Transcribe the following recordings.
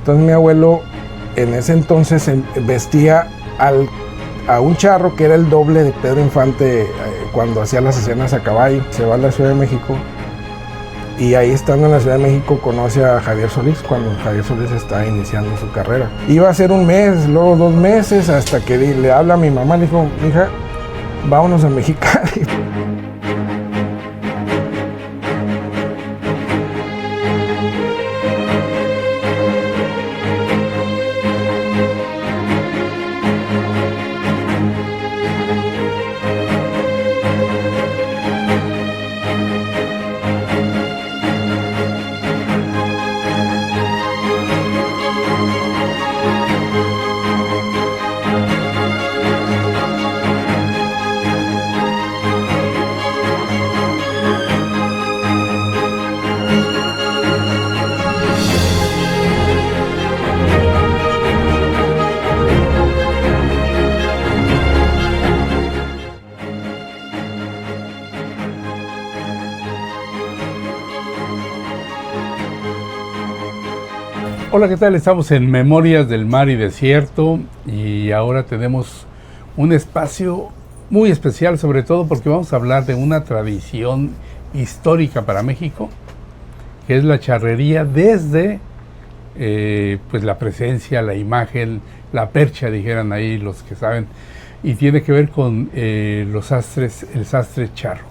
Entonces mi abuelo en ese entonces vestía a un charro que era el doble de Pedro Infante cuando hacía las escenas a caballo. Se va a la Ciudad de México y ahí estando en la Ciudad de México conoce a Javier Solís cuando Javier Solís está iniciando su carrera. Iba a ser un mes, luego 2 meses, hasta que le habla a mi mamá, le dijo, hija, vámonos a Mexicali. Hola, ¿qué tal? Estamos en Memorias del Mar y Desierto y ahora tenemos un espacio muy especial, sobre todo porque vamos a hablar de una tradición histórica para México, que es la charrería desde pues la presencia, la imagen, la percha, dijeran ahí los que saben, y tiene que ver con los sastres, el sastre charro.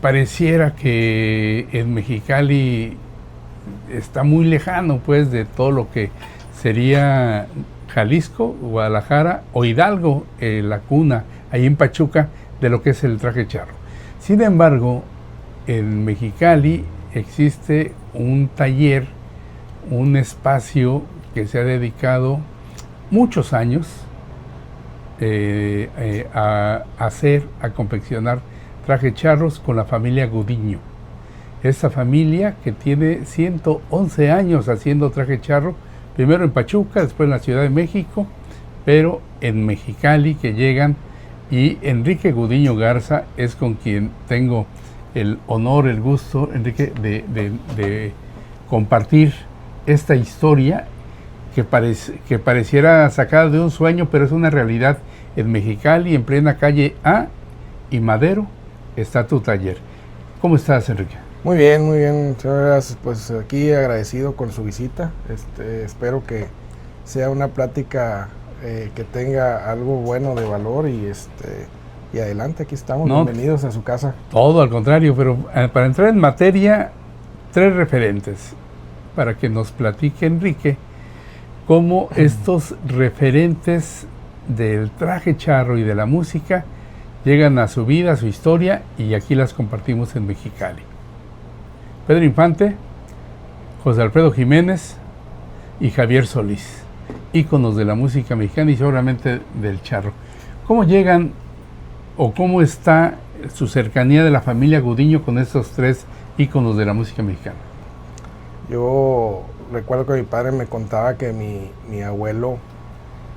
Pareciera que en Mexicali está muy lejano pues de todo lo que sería Jalisco, Guadalajara o Hidalgo, la cuna, ahí en Pachuca, de lo que es el traje charro. Sin embargo, en Mexicali existe un taller, un espacio que se ha dedicado muchos años a confeccionar trajes charros con la familia Gudiño. Esta familia que tiene 111 años haciendo traje charro, primero en Pachuca, después en la Ciudad de México, pero en Mexicali que llegan, y Enrique Gudiño Garza es con quien tengo el honor, el gusto, Enrique, de compartir esta historia que pareciera sacada de un sueño, pero es una realidad. En Mexicali, en plena calle A y Madero, está tu taller. ¿Cómo estás, Enrique? Muy bien, muchas gracias. Pues aquí agradecido con su visita. Espero que sea una plática que tenga algo bueno de valor y adelante, aquí estamos, bienvenidos a su casa. Todo al contrario, pero para entrar en materia, 3 referentes para que nos platique Enrique cómo estos referentes del traje charro y de la música llegan a su vida, a su historia, y aquí las compartimos en Mexicali. Pedro Infante, José Alfredo Jiménez y Javier Solís, íconos de la música mexicana y seguramente del charro. ¿Cómo llegan o cómo está su cercanía de la familia Gudiño con estos 3 íconos de la música mexicana? Yo recuerdo que mi padre me contaba que mi abuelo,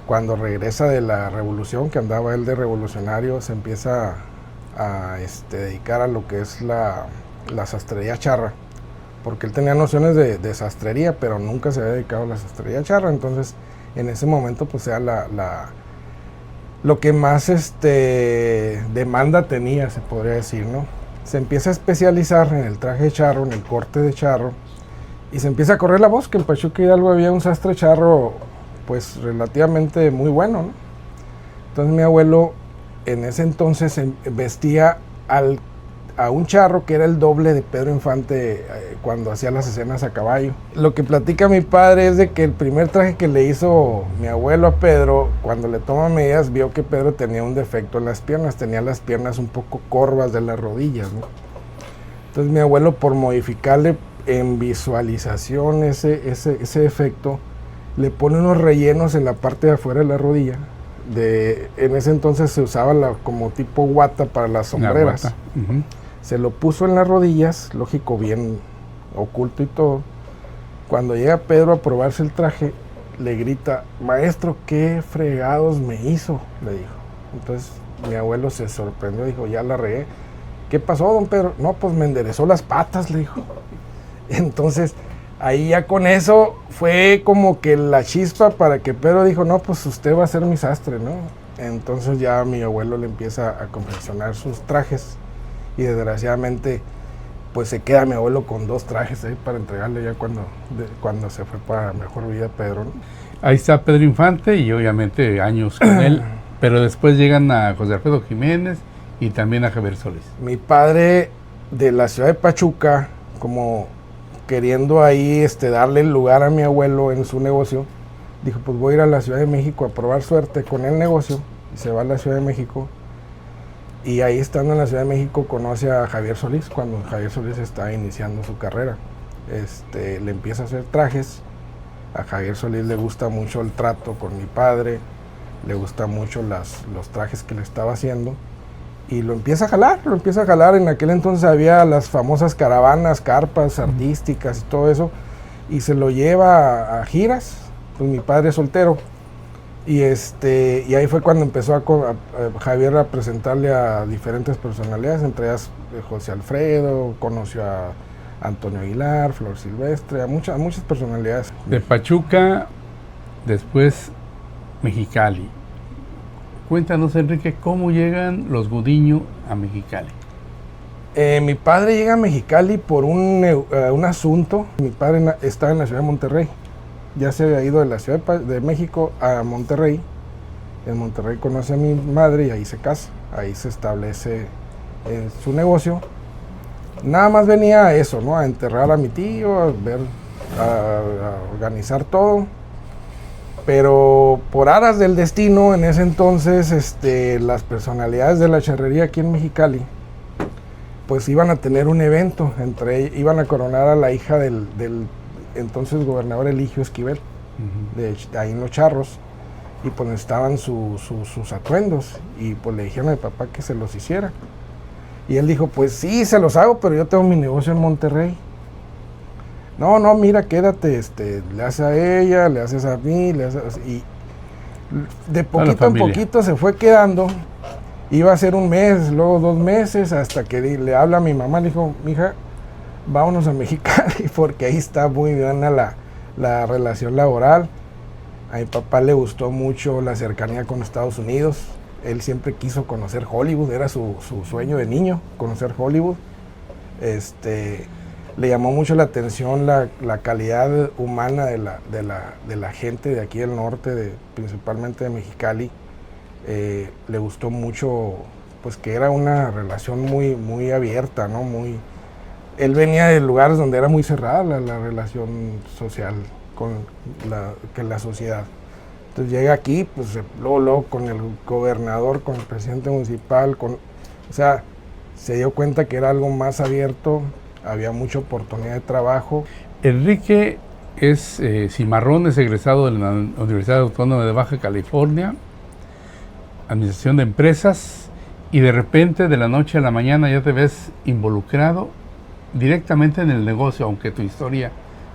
cuando regresa de la revolución, que andaba él de revolucionario, se empieza a dedicar a lo que es la sastrería charra, porque él tenía nociones de sastrería, pero nunca se había dedicado a la sastrería charra. Entonces en ese momento pues era lo que más demanda tenía, se podría decir, ¿no? Se empieza a especializar en el traje charro, en el corte de charro, y se empieza a correr la voz que en Pachuca Hidalgo había un sastre charro pues relativamente muy bueno, ¿no? Entonces mi abuelo en ese entonces vestía a un charro que era el doble de Pedro Infante cuando hacía las escenas a caballo. Lo que platica mi padre es de que el primer traje que le hizo mi abuelo a Pedro, cuando le toma medidas, vio que Pedro tenía un defecto en las piernas, tenía las piernas un poco corvas de las rodillas, ¿no? Entonces mi abuelo, por modificarle en visualización ese efecto, le pone unos rellenos en la parte de afuera de la rodilla. En ese entonces se usaba como tipo guata para las sombreras. Se lo puso en las rodillas, lógico, bien oculto y todo. Cuando llega Pedro a probarse el traje, le grita, maestro, ¿qué fregados me hizo?, le dijo. Entonces mi abuelo se sorprendió, dijo, ya la regué. ¿Qué pasó, don Pedro? No, pues me enderezó las patas, le dijo. Entonces Ahí ya con eso fue como que la chispa para que Pedro dijo, no, pues usted va a ser mi sastre, ¿no? Entonces ya mi abuelo le empieza a confeccionar sus trajes y desgraciadamente pues se queda mi abuelo con 2 trajes ahí para entregarle ya cuando se fue para mejor vida Pedro, ¿no? Ahí está Pedro Infante y obviamente años con él, pero después llegan a José Alfredo Jiménez y también a Javier Solís. Mi padre de la ciudad de Pachuca, como queriendo ahí darle el lugar a mi abuelo en su negocio, dijo, pues voy a ir a la Ciudad de México a probar suerte con el negocio, y se va a la Ciudad de México, y ahí estando en la Ciudad de México conoce a Javier Solís, cuando Javier Solís está iniciando su carrera. Le empieza a hacer trajes, a Javier Solís le gusta mucho el trato con mi padre, le gusta mucho los trajes que le estaba haciendo, y lo empieza a jalar. En aquel entonces había las famosas caravanas, carpas artísticas y todo eso, y se lo lleva a giras. Pues mi padre es soltero, y ahí fue cuando empezó a Javier a presentarle a diferentes personalidades, entre ellas José Alfredo, conoció a Antonio Aguilar, Flor Silvestre, a muchas personalidades. De Pachuca, después Mexicali. Cuéntanos, Enrique, ¿cómo llegan los Gudiño a Mexicali? Mi padre llega a Mexicali por un asunto. Mi padre estaba en la ciudad de Monterrey. Ya se había ido de la Ciudad de México a Monterrey. En Monterrey conoce a mi madre y ahí se casa. Ahí se establece su negocio. Nada más venía a eso, ¿no? A enterrar a mi tío, a organizar todo. Pero por aras del destino, en ese entonces, las personalidades de la charrería aquí en Mexicali, pues iban a tener un evento, iban a coronar a la hija del entonces gobernador Eligio Esquivel, de ahí en Los Charros, y pues necesitaban sus atuendos, y pues le dijeron a mi papá que se los hiciera. Y él dijo, pues sí, se los hago, pero yo tengo mi negocio en Monterrey. No, mira, quédate, le haces a ella, le haces a mí, y de poquito en poquito se fue quedando. Iba a ser un mes, luego 2 meses, hasta que le habla a mi mamá, le dijo, mija, vámonos a Mexicali, porque ahí está muy buena la relación laboral. A mi papá le gustó mucho la cercanía con Estados Unidos. Él siempre quiso conocer Hollywood, era su sueño de niño, conocer Hollywood. Le llamó mucho la atención la calidad humana de la gente de aquí del norte, principalmente de Mexicali. Le gustó mucho, pues que era una relación muy, muy abierta, ¿no? Él venía de lugares donde era muy cerrada la relación social con la sociedad. Entonces llega aquí, pues luego con el gobernador, con el presidente municipal, o sea, se dio cuenta que era algo más abierto, había mucha oportunidad de trabajo. Enrique es cimarrón, es egresado de la Universidad Autónoma de Baja California, Administración de Empresas, y de repente, de la noche a la mañana, ya te ves involucrado directamente en el negocio, aunque tu historia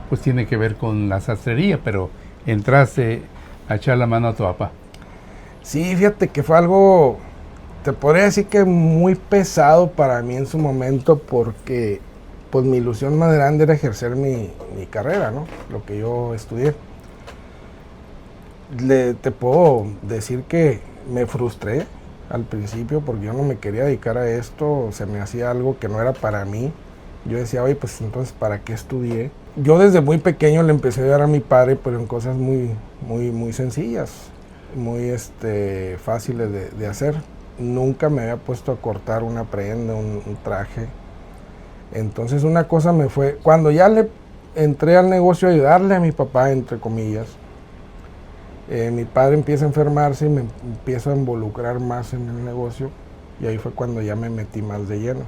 pues tiene que ver con la sastrería, pero entraste a echar la mano a tu papá. Sí, fíjate que fue algo, te podría decir que muy pesado para mí en su momento, porque pues mi ilusión más grande era ejercer mi carrera, ¿no? Lo que yo estudié. Te puedo decir que me frustré al principio porque yo no me quería dedicar a esto, se me hacía algo que no era para mí. Yo decía, oye, pues entonces, ¿para qué estudié? Yo desde muy pequeño le empecé a ayudar a mi padre, pero en cosas muy, muy, muy sencillas, muy fáciles de hacer. Nunca me había puesto a cortar una prenda, un traje. Entonces una cosa me fue, cuando ya le entré al negocio a ayudarle a mi papá, entre comillas, mi padre empieza a enfermarse y me empiezo a involucrar más en el negocio, y ahí fue cuando ya me metí más de lleno.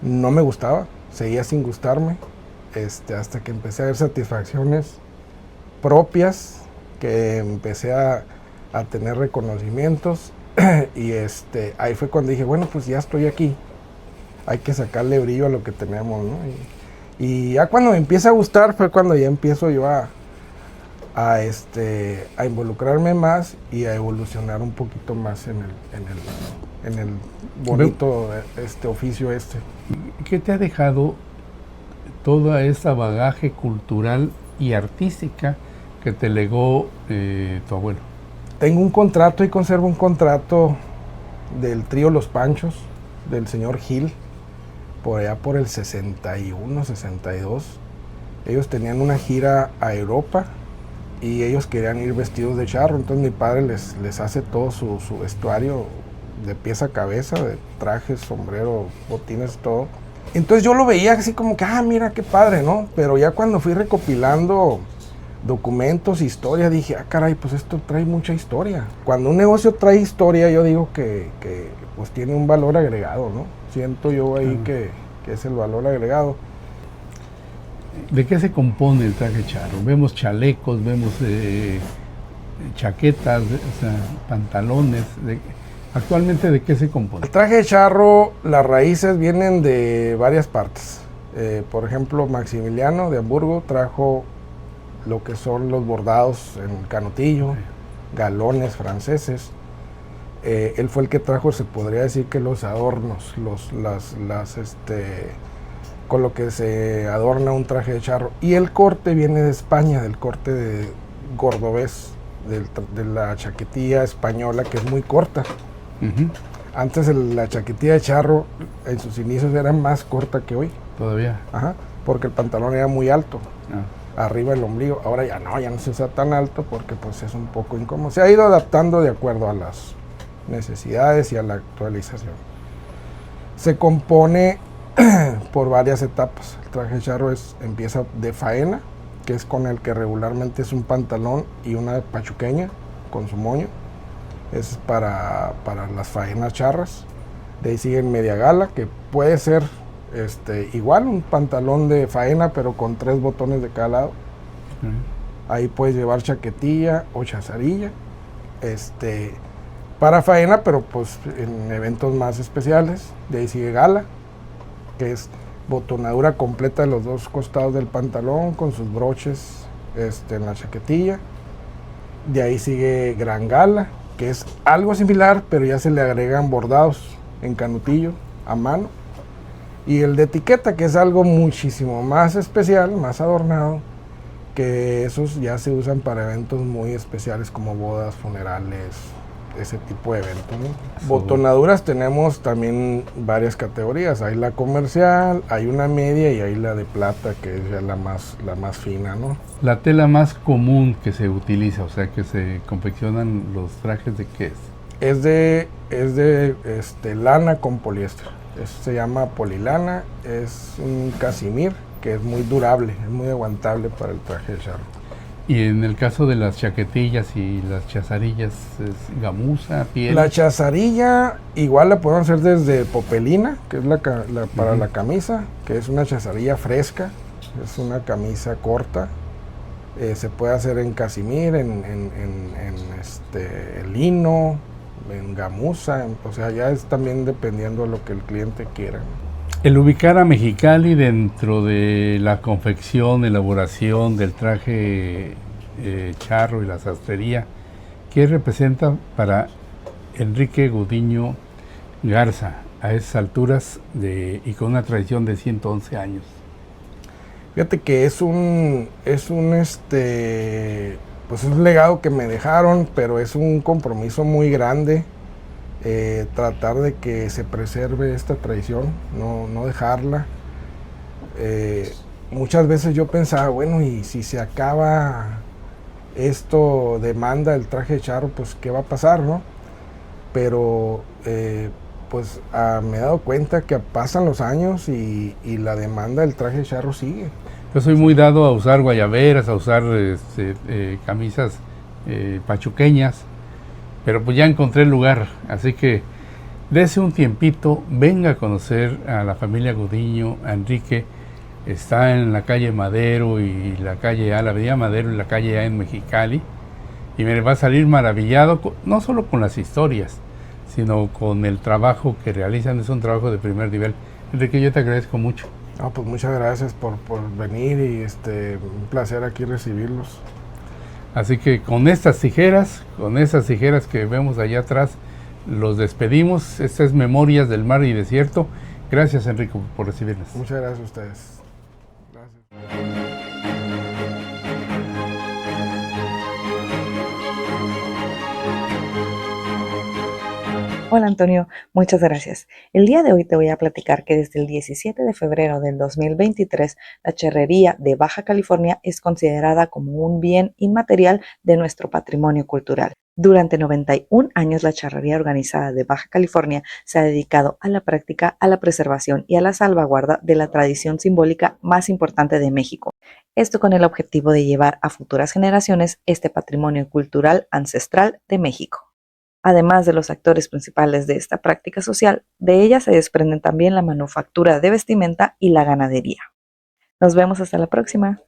No me gustaba, seguía sin gustarme, hasta que empecé a ver satisfacciones propias, que empecé a tener reconocimientos, y ahí fue cuando dije, bueno, pues ya estoy aquí, hay que sacarle brillo a lo que tenemos, ¿no? Y ya cuando me empieza a gustar fue cuando ya empiezo yo a involucrarme más y a evolucionar un poquito más en el bonito oficio. ¿Qué te ha dejado toda esa bagaje cultural y artística que te legó tu abuelo? Tengo un contrato y conservo un contrato del trío Los Panchos, del señor Gil, por allá por el 61, 62. Ellos tenían una gira a Europa y ellos querían ir vestidos de charro, entonces mi padre les hace todo su vestuario de pies a cabeza, de trajes, sombrero, botines, todo. Entonces yo lo veía así como que, mira qué padre, ¿no? Pero ya cuando fui recopilando documentos, historia, dije, caray, pues esto trae mucha historia. Cuando un negocio trae historia, yo digo que pues tiene un valor agregado, ¿no? Siento yo ahí que es el valor agregado. ¿De qué se compone el traje charro? Vemos chalecos, vemos chaquetas, o sea, pantalones. Actualmente, ¿de qué se compone? El traje charro, las raíces vienen de varias partes. Por ejemplo, Maximiliano de Hamburgo trajo lo que son los bordados en canotillo, galones franceses. Él fue el que trajo, se podría decir que los adornos, con lo que se adorna un traje de charro. Y el corte viene de España, del corte de cordobés, de la chaquetilla española, que es muy corta. Uh-huh. Antes la chaquetilla de charro en sus inicios era más corta que hoy. Todavía. Ajá, porque el pantalón era muy alto, arriba del ombligo. Ahora ya no se usa tan alto porque pues es un poco incómodo. Se ha ido adaptando de acuerdo a las necesidades y a la actualización. Se compone por varias etapas. El traje de charro empieza de faena, que es con el que regularmente es un pantalón y una pachuqueña con su moño. Es para las faenas charras. De ahí sigue media gala, que puede ser igual un pantalón de faena, pero con 3 botones de cada lado. Ahí puedes llevar chaquetilla o chazarilla. Para faena, pero pues en eventos más especiales. De ahí sigue gala, que es botonadura completa de los 2 costados del pantalón con sus broches en la chaquetilla. De ahí sigue gran gala, que es algo similar, pero ya se le agregan bordados en canutillo a mano. Y el de etiqueta, que es algo muchísimo más especial, más adornado, que esos ya se usan para eventos muy especiales como bodas, funerales, ese tipo de eventos, ¿no? Botonaduras tenemos también varias categorías. Hay la comercial, hay una media y hay la de plata, que es ya la más fina, ¿no? La tela más común que se utiliza, o sea, que se confeccionan los trajes, ¿de qué es? Es de lana con poliéster. Se llama polilana, es un casimir que es muy durable, es muy aguantable para el traje de charro. Y en el caso de las chaquetillas y las chazarillas, ¿es gamuza, piel? La chazarilla igual la podemos hacer desde popelina, que es para la camisa, que es una chazarilla fresca, es una camisa corta. Se puede hacer en casimir, en lino, en gamuza, o sea, ya es también dependiendo de lo que el cliente quiera. El ubicar a Mexicali dentro de la confección, elaboración del traje charro y la sastrería, ¿qué representa para Enrique Gudiño Garza a esas alturas y con una tradición de 111 años? Fíjate que es un legado que me dejaron, pero es un compromiso muy grande. Tratar de que se preserve esta tradición, no dejarla. Muchas veces yo pensaba, bueno, y si se acaba esto, demanda el traje de charro, pues qué va a pasar, ¿no? Pero me he dado cuenta que pasan los años y la demanda del traje de charro sigue. Yo soy muy dado a usar guayaberas, a usar camisas pachuqueñas, pero pues ya encontré el lugar, así que dese un tiempito, venga a conocer a la familia Gudiño. A Enrique está en la calle Madero y la avenida Madero y la calle A en Mexicali, y me va a salir maravillado, no solo con las historias, sino con el trabajo que realizan. Es un trabajo de primer nivel. Enrique, yo te agradezco mucho. No, pues muchas gracias por venir y un placer aquí recibirlos. Así que con estas tijeras que vemos allá atrás, los despedimos. Esta es Memorias del Mar y Desierto. Gracias, Enrique, por recibirnos. Muchas gracias a ustedes. Gracias. Hola Antonio, muchas gracias. El día de hoy te voy a platicar que desde el 17 de febrero del 2023, la charrería de Baja California es considerada como un bien inmaterial de nuestro patrimonio cultural. Durante 91 años, la charrería organizada de Baja California se ha dedicado a la práctica, a la preservación y a la salvaguarda de la tradición simbólica más importante de México. Esto con el objetivo de llevar a futuras generaciones este patrimonio cultural ancestral de México. Además de los actores principales de esta práctica social, de ella se desprenden también la manufactura de vestimenta y la ganadería. Nos vemos hasta la próxima.